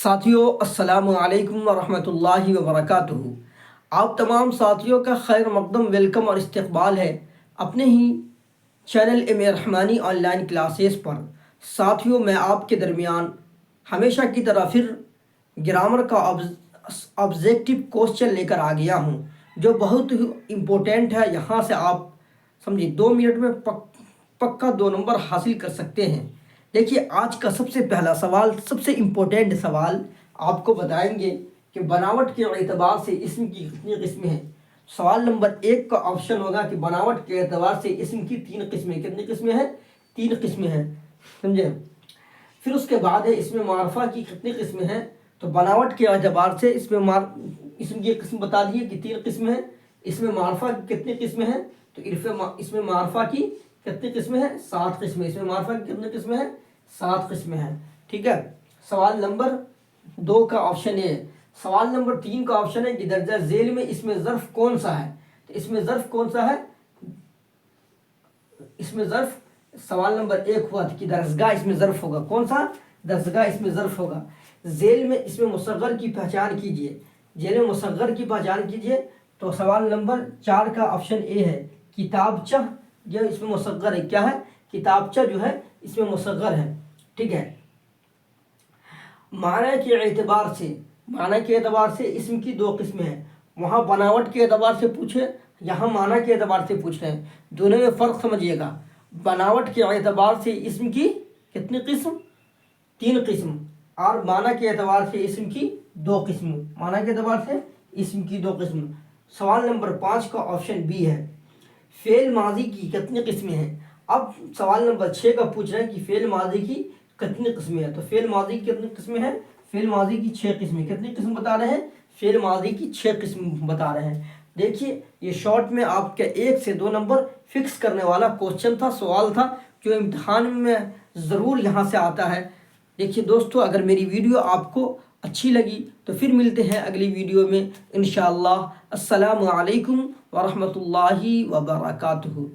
साथियों अस्सलामु अलैकुम वरहमतुल्लाहि वबरकातुहू। आप तमाम साथियों का खैर मकदम वेलकम और इस्तकबाल है अपने ही चैनल रहमानी ऑनलाइन क्लासेस पर। साथियों, मैं आपके दरमियान हमेशा की तरह फिर ग्रामर का ऑब्जेक्टिव क्वेश्चन लेकर आ गया हूँ, जो बहुत ही इम्पोर्टेंट है। यहाँ से आप समझिए 2 मिनट में पक्का 2 नंबर हासिल कर सकते हैं। देखिए, आज का सबसे पहला सवाल, सबसे इम्पोर्टेंट सवाल आपको बताएंगे कि बनावट के एतबार से इस्म की कितनी किस्में हैं। सवाल नंबर 1 का ऑप्शन होगा कि बनावट के एतबार से इस्म की 3 किस्में। कितनी किस्में हैं? 3 किस्में हैं, समझे। फिर उसके बाद है इसमें मारफा की कितनी किस्में हैं। तो बनावट के एतबार से इसम की किस्म बता दिए कि 3 किस्में हैं। इसमें मारफा की कितनी किस्में हैं? तो इसमें मारफा की कितनी किस्में हैं? 7 किस्में। इसमें मारफा की कितनी किस्में हैं? 7 किस्में हैं, ठीक है। सवाल नंबर 2 का ऑप्शन ए। सवाल नंबर 3 का ऑप्शन है कि दर्जा झेल में इसमें ज़र्फ कौन सा है। तो इसमें ज़र्फ कौन सा है? इसमें ज़र्फ सवाल नंबर 1 हुआ कि दरजगाह इसमें ज़र्फ होगा। कौन सा? दरजगाह इसमें ज़र्फ होगा। झेल में इसमें मुसग्गर की पहचान कीजिए। झेल में मुसग्गर की पहचान कीजिए। तो सवाल नंबर 4 का ऑप्शन ए है किताबचा, जो इसमें मुसग्गर है। क्या है? किताबचा जो है इसमें मुसग्गर है, ठीक है। माना के एतबार से इसम की 2 किस्में हैं। वहाँ बनावट के एतबार से पूछे, यहाँ माना के एतबार से पूछ रहे हैं। दोनों में फ़र्क समझिएगा। बनावट के एतबार से इसम की कितनी किस्म? 3 किस्म। और माना के एतबार से इसम की 2 किस्म। माना के एतबार से इसम की 2 किस्म। सवाल नंबर 5 का ऑप्शन बी है फ़ेल माजी की कितनी किस्में हैं। अब सवाल नंबर 6 का पूछ रहे हैं कि फ़ेल माजी की कितनी किस्में हैं। तो फ़ेल माजी की कितनी किस्में हैं? फ़ेल माजी की 6 किस्में। कितनी किस्म बता रहे हैं? फ़ेल माजी की 6 किस्म बता रहे हैं। देखिए, ये शॉर्ट में आपके 1 से 2 नंबर फिक्स करने वाला क्वेश्चन था, सवाल था, जो इम्तिहान में ज़रूर यहाँ से आता है। देखिए दोस्तों, अगर मेरी वीडियो आपको अच्छी लगी तो फिर मिलते हैं अगली वीडियो में इंशाअल्लाह। अस्सलामु अलैकुम वरहमतुल्लाहि वबरकातुहू।